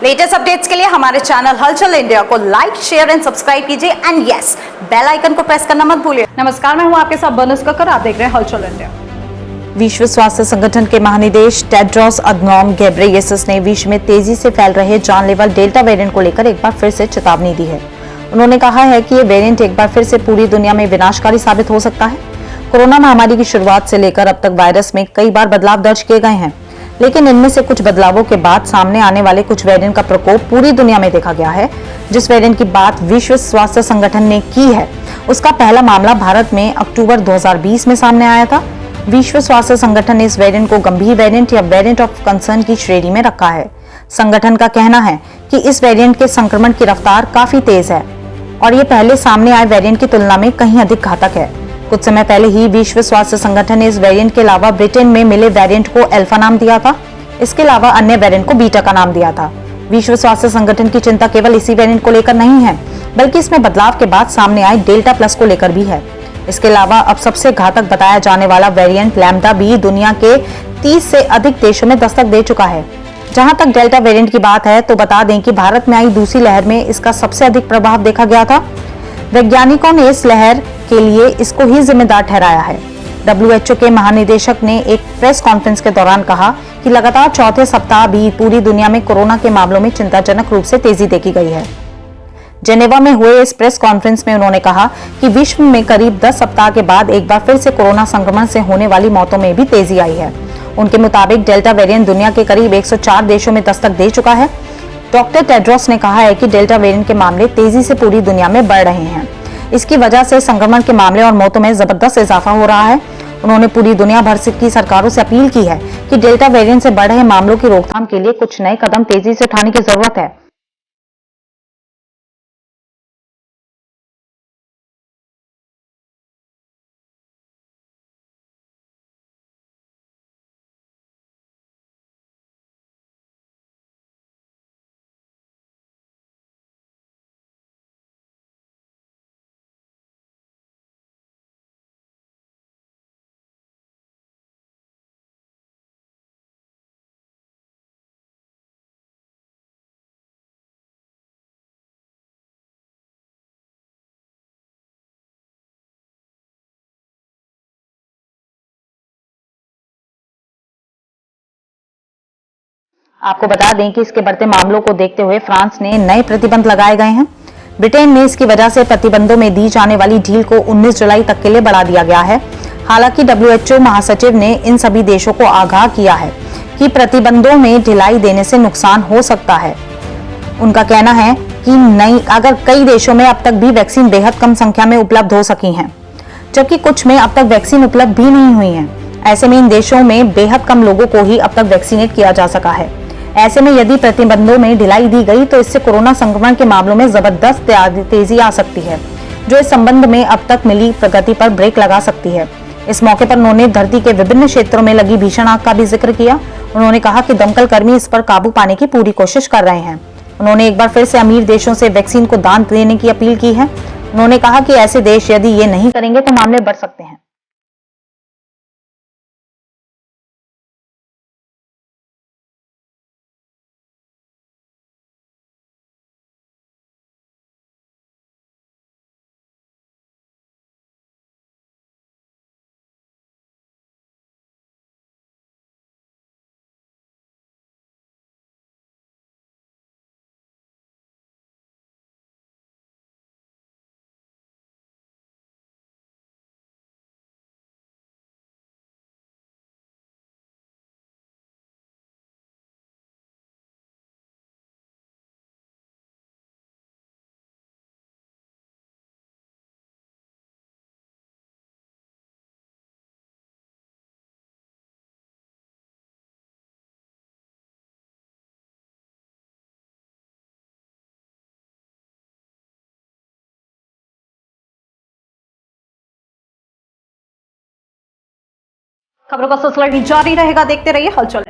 Latest updates के लिए हमारे चैनल हलचल इंडिया को लाइक, शेयर एंड सब्सक्राइब कीजिए एंड यस, बेल आइकन को प्रेस करना मत भूलिए। नमस्कार, मैं हूं आपके साथ बनस कक्कर, आप देख रहे हैं हलचल इंडिया। विश्व स्वास्थ्य संगठन के महानिदेशक टेड्रोस अधनॉम घेब्रेयेसस ने विश्व में तेजी से फैल रहे जानलेवा डेल्टा वेरिएंट को लेकर एक बार फिर से चेतावनी दी है। उन्होंने कहा है कि ये वेरिएंट एक बार फिर से पूरी दुनिया में विनाशकारी साबित हो सकता है। कोरोना महामारी की शुरुआत से लेकर अब तक वायरस में कई बार बदलाव दर्ज किए गए हैं, लेकिन इनमें से कुछ बदलावों के बाद सामने आने वाले कुछ वेरिएंट का प्रकोप पूरी दुनिया में देखा गया है। जिस वेरिएंट की बात विश्व स्वास्थ्य संगठन ने की है, उसका पहला मामला भारत में अक्टूबर 2020 में सामने आया था। विश्व स्वास्थ्य संगठन ने इस वेरिएंट को गंभीर वेरिएंट या वेरिएंट ऑफ कंसर्न की श्रेणी में रखा है। संगठन का कहना है कि इस वेरिएंट के संक्रमण की रफ्तार काफी तेज है और ये पहले सामने आए वेरिएंट की तुलना में कहीं अधिक घातक है। कुछ समय पहले ही विश्व स्वास्थ्य संगठन ने इस वेरिएंट के अलावा ब्रिटेन में मिले वेरिएंट को अल्फा नाम दिया था। इसके अलावा अन्य वेरिएंट को बीटा का नाम दिया था। विश्व स्वास्थ्य संगठन की चिंता केवल इसी वेरिएंट को लेकर नहीं है, बल्कि इसमें बदलाव के बाद सामने आए डेल्टा प्लस को लेकर भी है। इसके अलावा अब सबसे घातक बताया जाने वाला वेरिएंट लैम्डा भी दुनिया के 30 से अधिक देशों में दस्तक दे चुका है। जहां तक डेल्टा वेरिएंट की बात है तो बता दें कि भारत में आई दूसरी लहर में इसका सबसे अधिक प्रभाव देखा गया था। वैज्ञानिकों ने इस लहर के लिए इसको ही जिम्मेदार ठहराया है। WHO के महानिदेशक ने एक प्रेस कॉन्फ्रेंस के दौरान कहा कि लगातार चौथे सप्ताह भी पूरी दुनिया में कोरोना के मामलों में चिंताजनक रूप से तेजी देखी गई है। जेनेवा में हुए इस प्रेस कॉन्फ्रेंस में उन्होंने कहा कि विश्व में करीब 10 सप्ताह के बाद एक बार फिर से कोरोना संक्रमण से होने वाली मौतों में भी तेजी आई है। उनके मुताबिक डेल्टा वेरिएंट दुनिया के करीब 104 देशों में दस्तक दे चुका है। डॉक्टर टेड्रोस ने कहा है कि डेल्टा वेरिएंट के मामले तेजी से पूरी दुनिया में बढ़ रहे हैं। इसकी वजह से संक्रमण के मामले और मौतों में जबरदस्त इजाफा हो रहा है। उन्होंने पूरी दुनिया भर की सरकारों से अपील की है कि डेल्टा वेरिएंट से बढ़ रहे मामलों की रोकथाम के लिए कुछ नए कदम तेजी से उठाने की जरूरत है। आपको बता दें कि इसके बढ़ते मामलों को देखते हुए फ्रांस ने नए प्रतिबंध लगाए गए हैं। ब्रिटेन में इसकी वजह से प्रतिबंधों में दी जाने वाली ढील को 19 जुलाई तक के लिए बढ़ा दिया गया है। हालांकि WHO महासचिव ने इन सभी देशों को आगाह किया है कि प्रतिबंधों में ढिलाई देने से नुकसान हो सकता है। उनका कहना है कि अगर कई देशों में अब तक भी वैक्सीन बेहद कम संख्या में उपलब्ध हो सकी हैं, जबकि कुछ में अब तक वैक्सीन उपलब्ध भी नहीं हुई है। ऐसे में इन देशों में बेहद कम लोगों को ही अब तक वैक्सीनेट किया जा सका है। ऐसे में यदि प्रतिबंधों में ढिलाई दी गई तो इससे कोरोना संक्रमण के मामलों में जबरदस्त तेजी आ सकती है, जो इस संबंध में अब तक मिली प्रगति पर ब्रेक लगा सकती है। इस मौके पर उन्होंने धरती के विभिन्न क्षेत्रों में लगी भीषण आग का भी जिक्र किया। उन्होंने कहा कि दमकल कर्मी इस पर काबू पाने की पूरी कोशिश कर रहे हैं। उन्होंने एक बार फिर से अमीर देशों से वैक्सीन को दान देने की अपील की है। उन्होंने कहा कि ऐसे देश यदि ये नहीं करेंगे तो मामले बढ़ सकते हैं। खबरों का सिलसिला जारी रहेगा, देखते रहिए हलचल।